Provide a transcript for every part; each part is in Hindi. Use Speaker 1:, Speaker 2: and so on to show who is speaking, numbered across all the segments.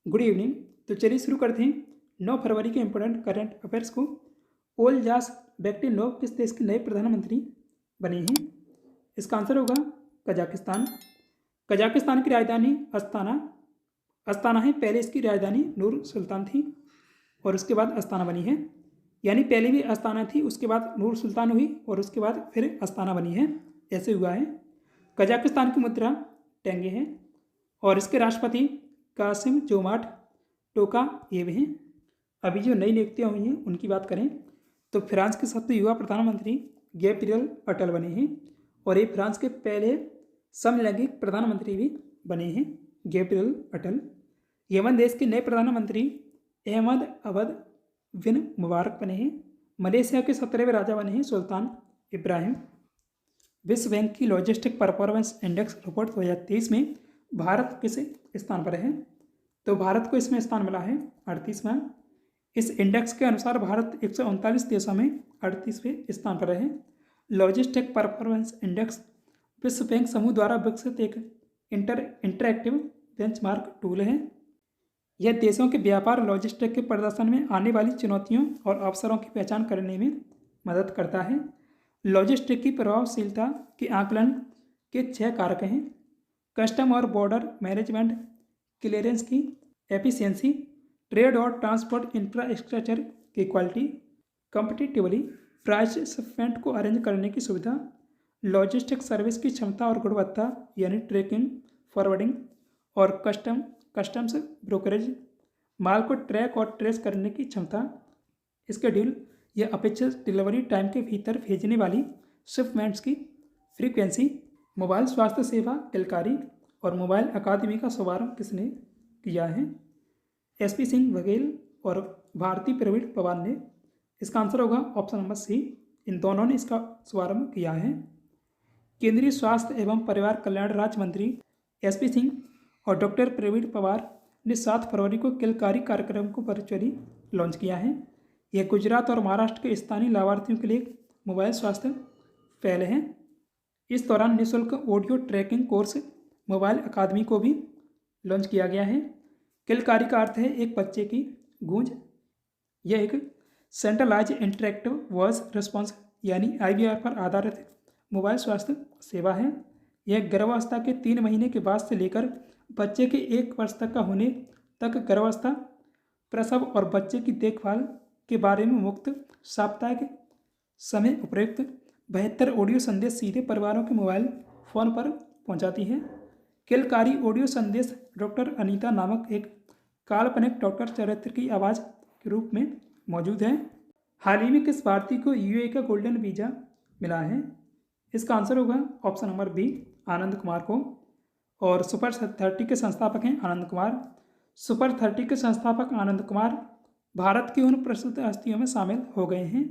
Speaker 1: Good evening. तो चलिए शुरू करते हैं 9 फरवरी के इंपॉर्टेंट करंट अफेयर्स को। ओलजास बेक्टिनोव किस देश के नए प्रधानमंत्री बने हैं? इसका आंसर होगा कजाकिस्तान। कजाकिस्तान की राजधानी अस्ताना अस्ताना है। पहले इसकी राजधानी नूर सुल्तान थी और उसके बाद अस्ताना बनी है। यानी पहले भी अस्ताना थी, उसके बाद नूर सुल्तान हुई और उसके बाद फिर अस्ताना बनी है। ऐसे हुआ है। कजाकिस्तान की मुद्रा टेंगे है और इसके राष्ट्रपति कासिम जोमार्ट टोकायेव हैं। अभी जो नई नियुक्तियां हुई हैं उनकी बात करें तो फ्रांस के सबसे युवा प्रधानमंत्री गैब्रियल अटल बने हैं और ये फ्रांस के पहले समलैंगिक प्रधानमंत्री भी बने हैं, गैब्रियल अटल। यमन देश के नए प्रधानमंत्री अहमद अवद बिन मुबारक बने हैं। मलेशिया के 17वें राजा बने हैं सुल्तान इब्राहिम। विश्व बैंक की लॉजिस्टिक परफॉर्मेंस इंडेक्स रिपोर्ट 2023 में भारत किस स्थान पर है? तो भारत को इसमें स्थान मिला है 38वां। इस इंडेक्स के अनुसार भारत 139 देशों में 38वें स्थान पर है। लॉजिस्टिक परफॉर्मेंस इंडेक्स विश्व बैंक समूह द्वारा विकसित एक इंटरएक्टिव बेंचमार्क टूल है। यह देशों के व्यापार लॉजिस्टिक के प्रदर्शन में आने वाली चुनौतियों और अवसरों की पहचान करने में मदद करता है। लॉजिस्टिक की प्रभावशीलता के आकलन के 6 कारक हैं: कस्टम और बॉर्डर मैनेजमेंट, क्लियरेंस की एफिशिएंसी, ट्रेड और ट्रांसपोर्ट इंफ्रास्ट्रक्चर की क्वालिटी, कॉम्पिटिटिवली प्राइस शिपमेंट को अरेंज करने की सुविधा, लॉजिस्टिक सर्विस की क्षमता और गुणवत्ता यानी ट्रैकिंग, फॉरवर्डिंग और कस्टम्स ब्रोकरेज, माल को ट्रैक और ट्रेस करने की क्षमता, स्केड्यूल या अपेक्षित डिलीवरी टाइम के भीतर भेजने वाली शिपमेंट्स की फ्रीक्वेंसी, मोबाइल स्वास्थ्य सेवा किलकारी और मोबाइल अकादमी का शुभारंभ किसने किया है? एसपी सिंह बघेल और भारती प्रवीण पवार ने। इसका आंसर होगा ऑप्शन नंबर सी, इन दोनों ने इसका शुभारंभ किया है। केंद्रीय स्वास्थ्य एवं परिवार कल्याण राज्य मंत्री एसपी सिंह और डॉक्टर प्रवीण पवार ने 7 फरवरी को किलकारी कार्यक्रम को वर्चुअली लॉन्च किया है। यह गुजरात और महाराष्ट्र के स्थानीय लाभार्थियों के लिए मोबाइल स्वास्थ्य पहल है। इस दौरान निःशुल्क ऑडियो ट्रैकिंग कोर्स मोबाइल अकादमी को भी लॉन्च किया गया है। किलकारी का अर्थ है एक बच्चे की गूंज। यह एक सेंट्रलाइज इंटरेक्टिव वॉइस रिस्पॉन्स यानी IVR पर आधारित मोबाइल स्वास्थ्य सेवा है। यह गर्भावस्था के 3 महीने के बाद से लेकर बच्चे के 1 वर्ष तक का होने तक गर्भावस्था, प्रसव और बच्चे की देखभाल के बारे में मुफ्त साप्ताहिक समय उपयुक्त 72 ऑडियो संदेश सीधे परिवारों के मोबाइल फ़ोन पर पहुंचाती है। किलकारी ऑडियो संदेश डॉक्टर अनीता नामक एक काल्पनिक डॉक्टर चरित्र की आवाज़ के रूप में मौजूद है। हाल ही में किस भारतीय को UAE का गोल्डन वीज़ा मिला है? इसका आंसर होगा option number B, Anand Kumar को। और सुपर 30 के संस्थापक हैं आनंद कुमार। सुपर 30 के संस्थापक आनंद कुमार भारत की उन प्रसिद्ध हस्तियों में शामिल हो गए हैं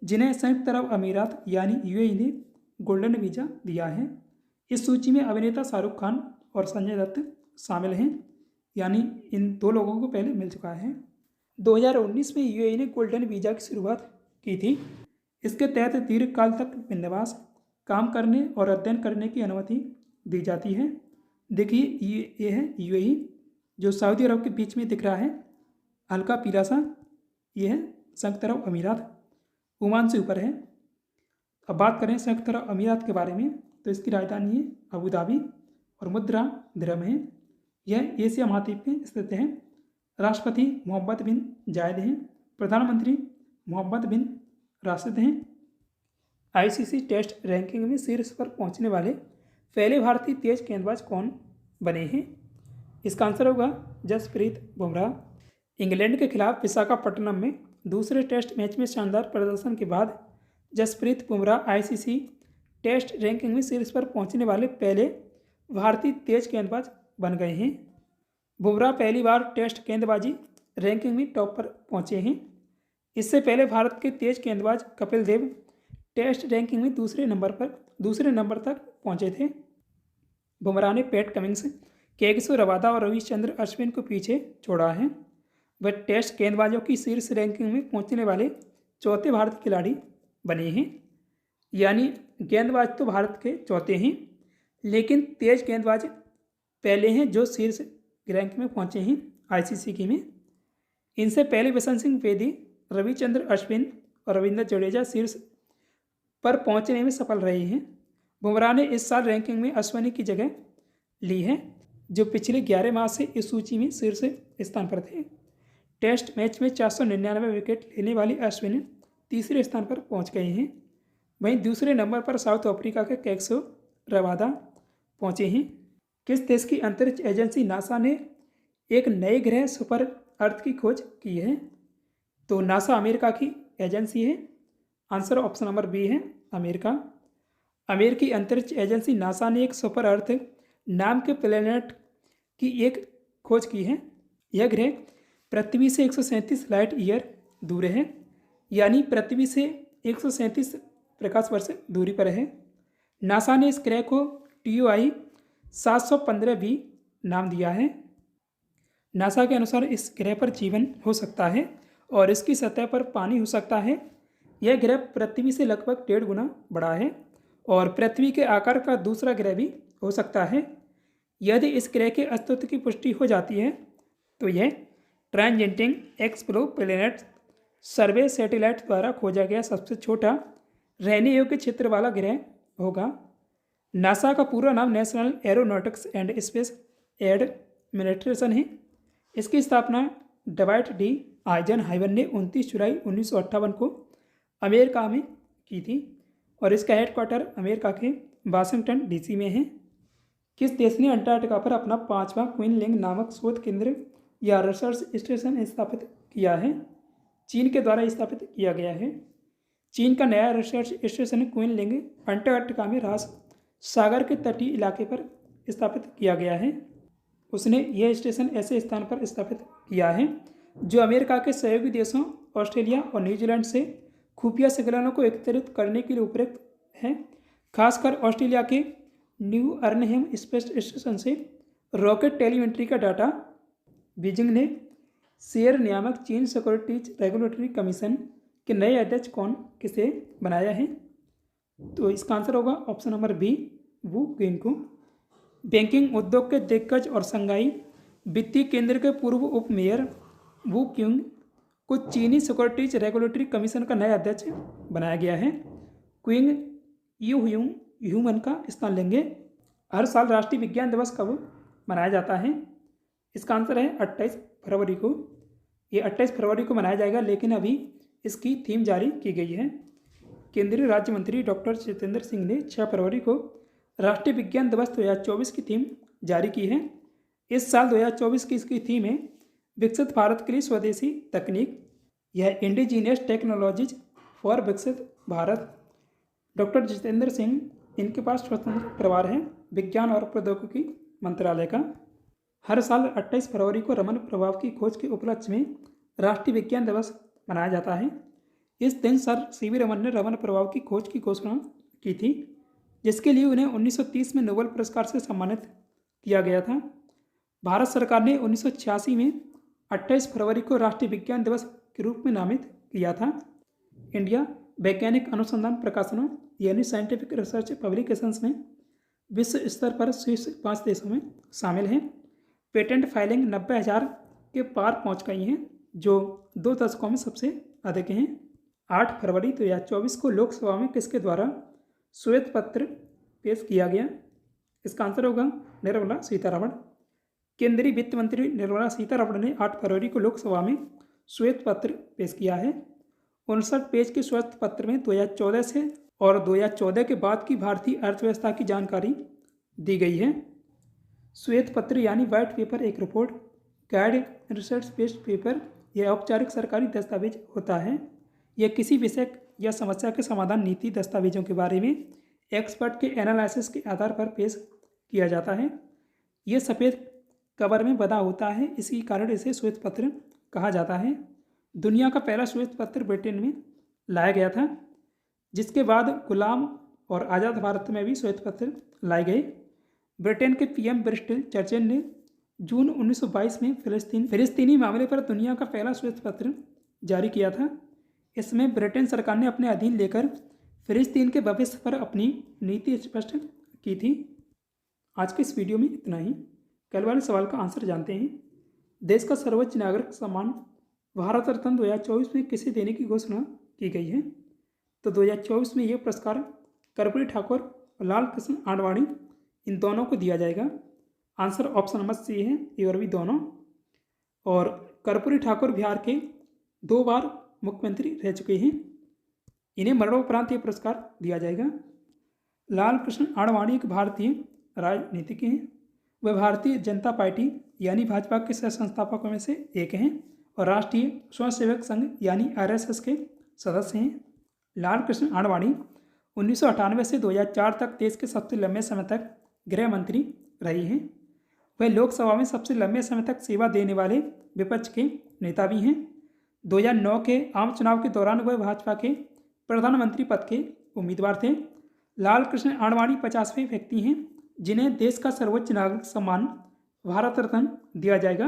Speaker 1: जिन्हें संयुक्त अरब अमीरात यानी UAE ने गोल्डन वीज़ा दिया है। इस सूची में अभिनेता शाहरुख खान और संजय दत्त शामिल हैं, यानी इन 2 लोगों को पहले मिल चुका है। 2019 में UAE ने गोल्डन वीज़ा की शुरुआत की थी। इसके तहत दीर्घकाल तक बिंदवास, काम करने और अध्ययन करने की अनुमति दी जाती है। देखिए ये है UAE जो सऊदी अरब के बीच में दिख रहा है, हल्का पीला सा, ये है संयुक्त अरब अमीरात, ओमान से ऊपर है। अब बात करें संयुक्त अरब अमीरात के बारे में तो इसकी राजधानी है अबू धाबी और मुद्रा दिरहम है। यह एशिया महाद्वीप में स्थित है। राष्ट्रपति मोहम्मद बिन जायद हैं। प्रधानमंत्री मोहम्मद बिन राशिद हैं। ICC टेस्ट रैंकिंग में शीर्ष पर पहुंचने वाले पहले भारतीय तेज गेंदबाज कौन बने हैं? इसका आंसर होगा जसप्रीत बुमराह। इंग्लैंड के खिलाफ विशाखापट्टनम में दूसरे टेस्ट मैच में शानदार प्रदर्शन के बाद Jasprit Bumrah ICC test ranking में शीर्ष पर पहुंचने वाले पहले भारतीय तेज गेंदबाज बन गए हैं। बुमराह पहली बार टेस्ट गेंदबाजी रैंकिंग में टॉप पर पहुंचे हैं। इससे पहले भारत के तेज गेंदबाज कपिल देव टेस्ट रैंकिंग में दूसरे नंबर तक पहुंचे थे। बुमराह ने पैट कमिंस, केगिसो रबादा और रविचंद्र अश्विन को पीछे छोड़ा है। वह टेस्ट गेंदबाजों की शीर्ष रैंकिंग में पहुंचने वाले चौथे भारतीय खिलाड़ी बने हैं। यानी गेंदबाज तो भारत के चौथे हैं, लेकिन तेज गेंदबाज पहले हैं जो शीर्ष रैंक में पहुंचे हैं ICC की में। इनसे पहले बिशन सिंह बेदी, रविचंद्र अश्विन और रविंद्र जडेजा शीर्ष पर पहुंचने में सफल रहे हैं। बुमराह ने इस साल रैंकिंग में अश्विनी की जगह ली है, जो पिछले 11 माह से इस सूची में शीर्ष स्थान पर थे। टेस्ट मैच में 499 विकेट लेने वाली अश्विनी तीसरे स्थान पर पहुंच गए हैं। वहीं दूसरे नंबर पर साउथ अफ्रीका के कैक्सो रवादा पहुंचे हैं। किस देश की अंतरिक्ष एजेंसी नासा ने एक नए ग्रह सुपर अर्थ की खोज की है? तो नासा अमेरिका की एजेंसी है। आंसर ऑप्शन नंबर बी है, अमेरिका। अमेरिकी अंतरिक्ष एजेंसी नासा ने एक सुपर अर्थ नाम के प्लेनेट की एक खोज की है। यह ग्रह पृथ्वी से 137 लाइट ईयर दूर है, यानी पृथ्वी से 137 प्रकाश वर्ष दूरी पर है। नासा ने इस ग्रह को TOI 715b नाम दिया है। नासा के अनुसार इस ग्रह पर जीवन हो सकता है और इसकी सतह पर पानी हो सकता है। यह ग्रह पृथ्वी से लगभग 1.5 गुना बड़ा है और पृथ्वी के आकार का दूसरा ग्रह भी हो सकता है। यदि इस ग्रह के अस्तित्व की पुष्टि हो जाती है तो यह ट्रांजिटिंग एक्सोप्लैनेट सर्वे सैटेलाइट द्वारा खोजा गया सबसे छोटा रहने योग्य क्षेत्र वाला ग्रह होगा। नासा का पूरा नाम national aeronautics and space administration है। इसकी स्थापना डवाइट डी आइजनहावर ने 29 जुलाई 1958 को अमेरिका में की थी और इसका हेडक्वार्टर अमेरिका के वाशिंगटन DC में है। किस देश ने अंटार्कटिका पर अपना 5वां क्वीन लिंग नामक शोध केंद्र या रिसर्च स्टेशन स्थापित किया है? चीन के द्वारा स्थापित किया गया है। चीन का नया रिसर्च स्टेशन क्वीन लिंग अंटार्कटिका में रास सागर के तटीय इलाके पर स्थापित किया गया है। उसने यह स्टेशन ऐसे स्थान पर स्थापित किया है जो अमेरिका के सहयोगी देशों ऑस्ट्रेलिया और न्यूजीलैंड से खुफिया संकलनों को एकत्रित करने के लिए उपयुक्त है। खासकर ऑस्ट्रेलिया के न्यू अर्नहेम स्पेस स्टेशन से रॉकेट टेलीमेट्री का डाटा बीजिंग ने शेयर नियामक चीन सिक्योरिटीज रेगुलेटरी कमीशन के नए अध्यक्ष किसे बनाया है? तो इसका आंसर होगा ऑप्शन नंबर बी, वू क्विंग को। बैंकिंग उद्योग के दिग्गज और संघाई वित्तीय केंद्र के पूर्व उप मेयर वू क्विंग को चीनी सिक्योरिटीज रेगुलेटरी कमीशन का नया अध्यक्ष बनाया गया है। क्विंग ह्यूमन का स्थान लेंगे। हर साल राष्ट्रीय विज्ञान दिवस कब मनाया जाता है? इसका आंसर है 28 फरवरी को। ये 28 फरवरी को मनाया जाएगा, लेकिन अभी इसकी थीम जारी की गई है। केंद्रीय राज्य मंत्री डॉक्टर जितेंद्र सिंह ने 6 फरवरी को राष्ट्रीय विज्ञान दिवस 2024 की थीम जारी की है। इस साल 2024 की इसकी थीम है विकसित भारत के लिए स्वदेशी तकनीक। यह इंडिजीनियस टेक्नोलॉजीज फॉर विकसित भारत। डॉक्टर जितेंद्र सिंह, इनके पास स्वतंत्र प्रभार है विज्ञान और प्रौद्योगिकी मंत्रालय का। हर साल 28 फरवरी को रमन प्रभाव की खोज के उपलक्ष्य में राष्ट्रीय विज्ञान दिवस मनाया जाता है। इस दिन सर CV रमन ने रमन प्रभाव की खोज की घोषणा की थी, जिसके लिए उन्हें 1930 में नोबेल पुरस्कार से सम्मानित किया गया था। भारत सरकार ने 1986 में 28 फरवरी को राष्ट्रीय विज्ञान दिवस के रूप में नामित किया था। इंडिया वैज्ञानिक अनुसंधान प्रकाशनों यानी साइंटिफिक रिसर्च पब्लिकेशंस में विश्व स्तर पर शीर्ष 5 देशों में शामिल हैं। पेटेंट फाइलिंग 90,000 के पार पहुंच गई हैं, जो 2 दशकों में सबसे अधिक हैं। 8 फरवरी 2024 को लोकसभा में किसके द्वारा श्वेत पत्र पेश किया गया? इसका आंसर होगा निर्मला सीतारमण। केंद्रीय वित्त मंत्री निर्मला सीतारमण ने 8 फरवरी को लोकसभा में श्वेत पत्र पेश किया है। 59 पेज के श्वेत पत्र में 2014 से और 2014 के बाद की भारतीय अर्थव्यवस्था की जानकारी दी गई है। श्वेत पत्र यानी व्हाइट पेपर एक report, guide, research based paper यह औपचारिक सरकारी दस्तावेज होता है। यह किसी विषय या समस्या के समाधान नीति दस्तावेजों के बारे में एक्सपर्ट के एनालिसिस के आधार पर पेश किया जाता है। यह सफ़ेद कवर में बना होता है, इसी कारण इसे श्वेत पत्र कहा जाता है। दुनिया का पहला श्वेत पत्र ब्रिटेन में लाया गया था, जिसके बाद गुलाम और आज़ाद भारत में भी श्वेत पत्र लाए गए। ब्रिटेन के PM ब्रिस्टल चर्चिल ने जून 1922 में फिलिस्तीनी मामले पर दुनिया का पहला श्वेत पत्र जारी किया था। इसमें ब्रिटेन सरकार ने अपने अधीन लेकर फिलिस्तीन के भविष्य पर अपनी नीति स्पष्ट की थी। आज के इस वीडियो में इतना ही। कल वाले सवाल का आंसर जानते हैं। देश का सर्वोच्च नागरिक सम्मान भारत रत्न 2024 में किसे देने की घोषणा की गई है? तो 2024 में यह पुरस्कार कर्पूरी ठाकुर और लाल कृष्ण आडवाणी इन दोनों को दिया जाएगा। आंसर ऑप्शन नंबर सी है, ये और भी दोनों। और कर्पूरी ठाकुर बिहार के 2 बार मुख्यमंत्री रह चुके हैं। इन्हें मरणोपरांत ये पुरस्कार दिया जाएगा। लाल कृष्ण आडवाणी एक भारतीय राजनीतिज्ञ हैं। वह भारतीय जनता पार्टी यानी भाजपा के सह संस्थापकों में से एक हैं और राष्ट्रीय स्वयंसेवक संघ यानी RSS के सदस्य हैं। लाल कृष्ण आडवाणी 1998 से 2004 तक देश के सबसे लंबे समय तक गृह मंत्री रही हैं। वह लोकसभा में सबसे लंबे समय तक सेवा देने वाले विपक्ष के नेता भी हैं। 2009 के आम चुनाव के दौरान वह भाजपा के प्रधानमंत्री पद के उम्मीदवार थे। लाल कृष्ण आडवाणी 50वें व्यक्ति हैं जिन्हें देश का सर्वोच्च नागरिक सम्मान भारत रत्न दिया जाएगा।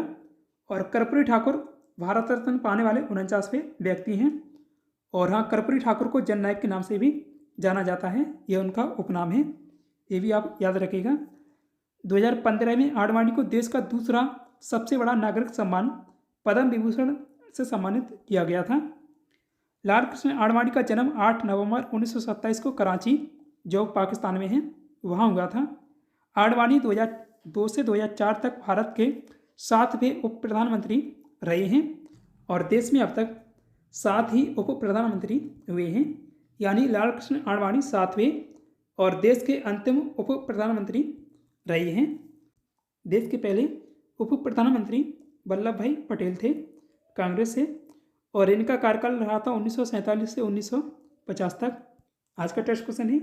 Speaker 1: और कर्पूरी ठाकुर भारत रत्न पाने वाले 49वें व्यक्ति हैं। और हाँ, कर्पूरी ठाकुर को जननायक के नाम से भी जाना जाता है, यह उनका उपनाम है, ये भी आप याद रखिएगा। 2015 में आडवाणी को देश का दूसरा सबसे बड़ा नागरिक सम्मान पद्म विभूषण से सम्मानित किया गया था। लाल कृष्ण आडवाणी का जन्म 8 नवंबर 1927 को कराची जो पाकिस्तान में है वहाँ हुआ था। आडवाणी 2002 से 2004 तक भारत के 7वें उप प्रधानमंत्री रहे हैं और देश में अब तक 7 ही उप प्रधानमंत्री हुए हैं, यानी लाल कृष्ण आडवाणी 7वें और देश के अंतिम उप प्रधानमंत्री रहे हैं। देश के पहले उप प्रधानमंत्री वल्लभ भाई पटेल थे कांग्रेस से और इनका कार्यकाल रहा था 1947 से 1950 तक। आज का टेस्ट क्वेश्चन है,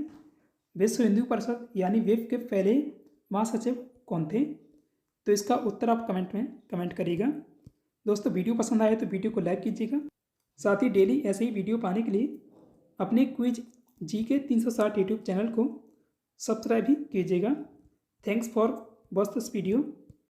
Speaker 1: विश्व हिंदू परिषद यानी विप के पहले महासचिव कौन थे? तो इसका उत्तर आप कमेंट में कमेंट करिएगा। दोस्तों, वीडियो पसंद आए तो वीडियो को लाइक कीजिएगा। साथ ही डेली ऐसे ही वीडियो पाने के लिए अपने क्विज GK 360 यूट्यूब चैनल को सब्सक्राइब भी कीजिएगा। Thanks for watch this video.